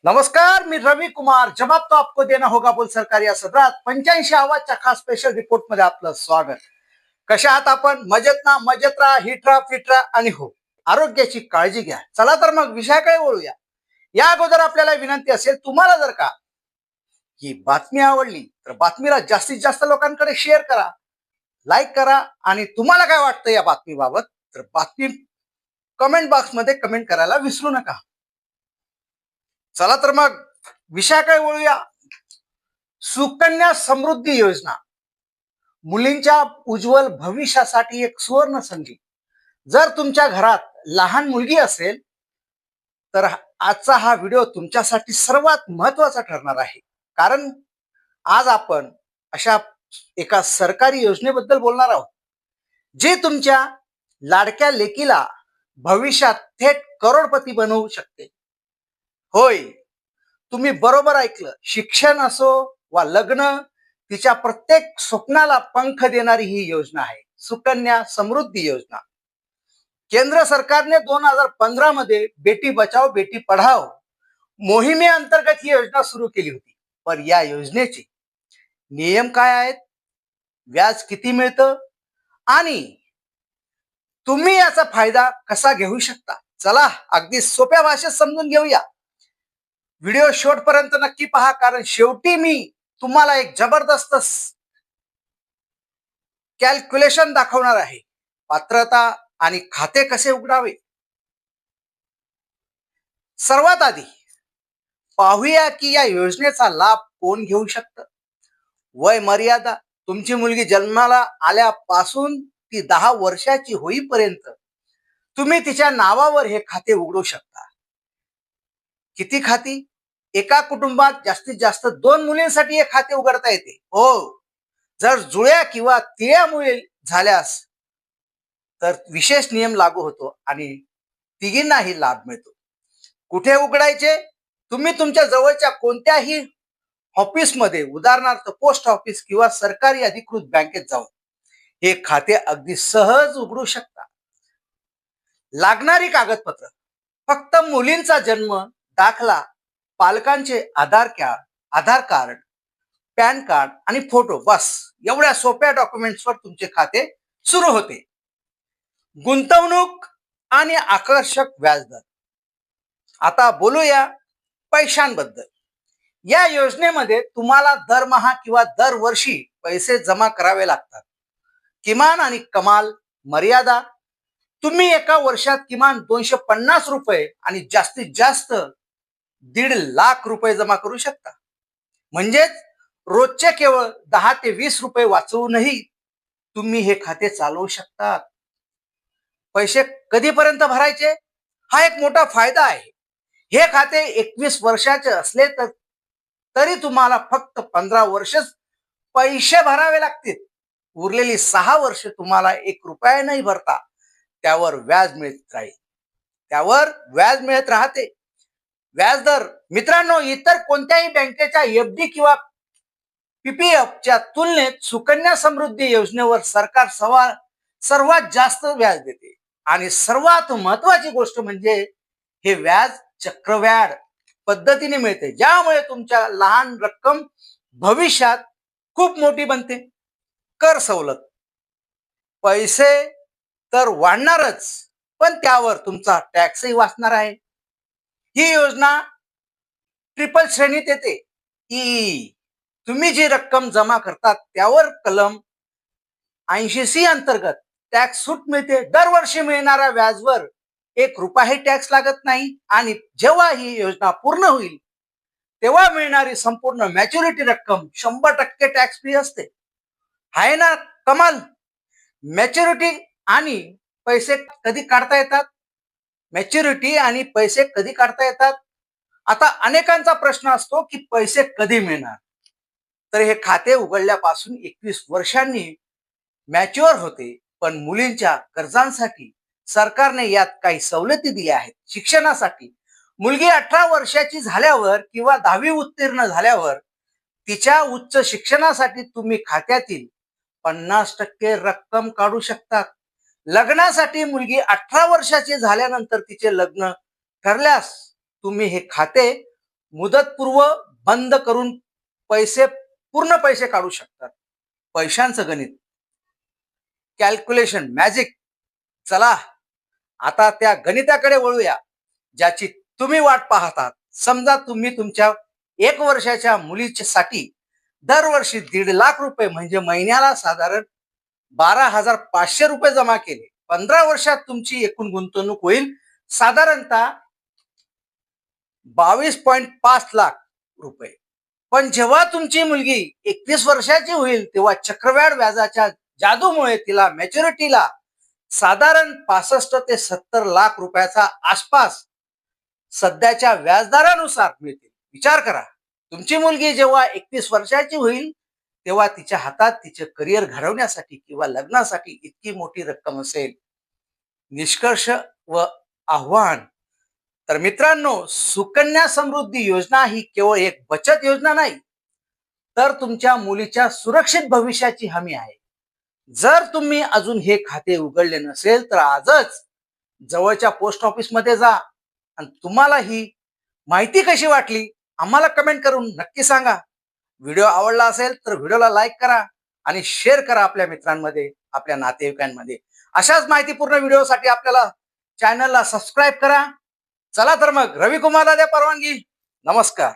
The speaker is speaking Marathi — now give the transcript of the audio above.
नमस्कार, मी रवी कुमार. जवाब तो आपको देना होगा बोल सरकार या सदरात 85 आवाजच्या खास स्पेशल रिपोर्ट मध्ये आपलं स्वागत. कशा आहात आपण? मजेत ना? मजेत राहा, हिट राहा, फिट राहा आणि हो, आरोग्याची काळजी घ्या. चला तर मग विषयाकडे वळूया. या अगोदर आपल्याला विनंती असेल, तुम्हाला जर का ही बातमी आवडली तर बातमीला जास्तीत जास्त लोकांकडे शेअर करा, लाईक करा आणि तुम्हाला काय वाटतं या बातमीबाबत तर बातमी कमेंट बॉक्समध्ये कमेंट करायला विसरू नका. चला तर मग विषयाकडे वळूया. सुकन्या समृद्धी योजना मुलींच्या उज्ज्वल भविष्यासाठी एक सुवर्ण संधी. जर तुमच्या घरात लहान मुलगी असेल तर आजचा हा व्हिडिओ तुमच्यासाठी सर्वात महत्वाचा ठरणार आहे. कारण आज आपण अशा एका सरकारी योजनेबद्दल बोलणार आहोत जे तुमच्या लाडक्या लेकीला भविष्यात थेट करोडपती बनवू शकते. होय, तुम्ही बरोबर ऐकलं. शिक्षण असो वा लग्न, तिच्या प्रत्येक स्वप्नाला पंख देणारी ही योजना आहे सुकन्या समृद्धी योजना. केंद्र सरकारने 2015 मध्ये बेटी बचाओ बेटी पढाओ मोहिमेअंतर्गत ही योजना सुरू केली होती. पण या योजनेचे नियम काय आहेत, व्याज किती मिळतं आणि तुम्ही याचा फायदा कसा घेऊ शकता, चला अगदी सोप्या भाषेत समजून घेऊया. व्हिडिओ शेवटपर्यंत नक्की पहा, कारण शेवटी मी तुम्हाला एक जबरदस्त कॅल्क्युलेशन दाखवणार आहे. पात्रता आणि खाते कसे उघडावे. सर्वात आधी पाहूया की या योजनेचा लाभ कोण घेऊ शकतं. वय मर्यादा: तुमची मुलगी जन्माला आल्यापासून ती 10 वर्षाची होईपर्यंत तुम्ही तिच्या नावावर हे खाते उघडू शकता. किती खाती? एका कुटुंबात जास्तीत जास्त 2 मुलींसाठी हे खाते उघडता येते. हो, जर जुळ्या किंवा तिळ्या मुली झाल्यास तर विशेष नियम लागू होतो आणि तिघींनाही लाभ मिळतो. कुठे उघडायचे? तुम्ही तुमच्या जवळच्या कोणत्याही ऑफिसमध्ये, उदाहरणार्थ पोस्ट ऑफिस किंवा सरकारी अधिकृत बँकेत जाऊन हे खाते अगदी सहज उघडू शकता. लागणारी कागदपत्र: फक्त मुलींचा जन्म दाखला, पालकांचे आधार कार्ड, पॅन कार्ड आणि फोटो, बस एवढ्या सोप्या डॉक्युमेंट्सवर तुमचे खाते सुरू होते. गुंतवणूक आणि आकर्षक व्याजदर. आता बोलूया पैशांबद्दल. या योजनेमध्ये तुम्हाला दरमहा किंवा दरवर्षी पैसे जमा करावे लागतात. किमान आणि कमाल मर्यादा: तुम्ही एका वर्षात किमान 250 रुपये आणि जास्तीत जास्त 1.5 लाख रुपये जमा करू शकता. म्हणजेच रोजचे केवळ 10 ते 20 रुपये वाचवूनही तुम्ही हे खाते चालवू शकता. पैसे कधीपर्यंत भरायचे? हा एक मोठा फायदा आहे. हे खाते 21 वर्षाचे असले तरी तुम्हाला फक्त 15 वर्षच पैसे भरावे लागतील. उरलेली 6 वर्ष तुम्हाला 1 रुपया नाही भरता त्यावर व्याज मिळत राहते. व्याजदर मित्रांनो, इतर कोणत्याही बँकेच्या एफडी किंवा पीपीएफच्या तुलनेत सुकन्या समृद्धी योजनेवर सरकार सर्वात जास्त व्याज देते. आणि सर्वात महत्वाची गोष्ट म्हणजे हे व्याज चक्रवाढ पद्धतीने मिळते, ज्यामुळे तुमच्या लहान रक्कम भविष्यात खूप मोठी बनते. कर सवलत: पैसे तर वाढणारच, पण त्यावर तुमचा टॅक्सही वाचणार आहे. ही योजना ट्रिपल श्रेणीत येते. ई, तुम्ही जी रक्कम जमा करतात त्यावर कलम 80C अंतर्गत टॅक्स सूट मिळते. दरवर्षी मिळणाऱ्या व्याजवर 1 रुपयाही टॅक्स लागत नाही आणि जेव्हा ही योजना पूर्ण होईल तेव्हा मिळणारी संपूर्ण मॅच्युरिटी रक्कम 100% टॅक्स फ्री असते. आहे ना कमाल? मॅच्युरिटी आणि पैसे कधी काढता येतात? आता अनेकांचा प्रश्न असतो की पैसे कधी मिळणार. तर हे खाते उघडल्यापासून 21 वर्षांनी मॅच्युअर होते. पण मुलींच्या गरजांसाठी सरकारने यात काही सवलती दिल्या आहेत. शिक्षणासाठी मुलगी 18 वर्षाची झाल्यावर किंवा 10वी उत्तीर्ण झाल्यावर तिच्या उच्च शिक्षणासाठी तुम्ही खात्यातील 50% रक्कम काढू शकतात. लग्नासाठी मुलगी 18 वर्षाची झाल्यानंतर तिचे लग्न ठरल्यास तुम्ही हे खाते मुदतपूर्व बंद करून पूर्ण पैसे काढू शकतात. पैशांचं गणित, कॅल्क्युलेशन, मॅजिक. चला आता त्या गणिताकडे वळूया ज्याची तुम्ही वाट पाहतात. समजा तुम्ही तुमच्या 1 वर्षाच्या मुलीसाठी दरवर्षी 1.5 लाख रुपये म्हणजे महिन्याला साधारण 12,500 रुपये जमा केले. 15 वर्षात तुमची एकूण गुंतवणूक होईल साधारणतः 22.5 लाख रुपये. पण जेव्हा तुमची मुलगी 21 वर्षाची होईल तेव्हा चक्रवाढ व्याजाच्या जादूमुळे तिला मॅच्युरिटीला साधारण 65 ते 70 लाख रुपयाचा आसपास सध्याच्या व्याजदरानुसार मिळतील. विचार करा, तुमची मुलगी जेव्हा 21 वर्षाची होईल तेव्हा तिच्या हातात तिचे करिअर घडवण्यासाठी किंवा लग्नासाठी इतकी मोठी रक्कम असेल. निष्कर्ष व आव्हान. तर मित्रांनो, सुकन्या समृद्धी योजना ही केवळ एक बचत योजना नाही, तर तुमच्या मुलीच्या सुरक्षित भविष्याची हमी आहे. जर तुम्ही अजून हे खाते उघडले नसेल तर आजच जवळच्या पोस्ट ऑफिस मध्ये जा. आणि तुम्हाला ही माहिती कशी वाटली आम्हाला कमेंट करून नक्की सांगा. व्हिडिओ आवडला असेल तर व्हिडिओला लाईक करा आणि शेअर करा आपल्या मित्रांमध्ये, आपल्या नातेवाईकांमध्ये. अशाच माहितीपूर्ण व्हिडिओसाठी आपल्याला चॅनलला सबस्क्राईब करा. चला तर मग रविकुमारला द्या परवानगी. नमस्कार.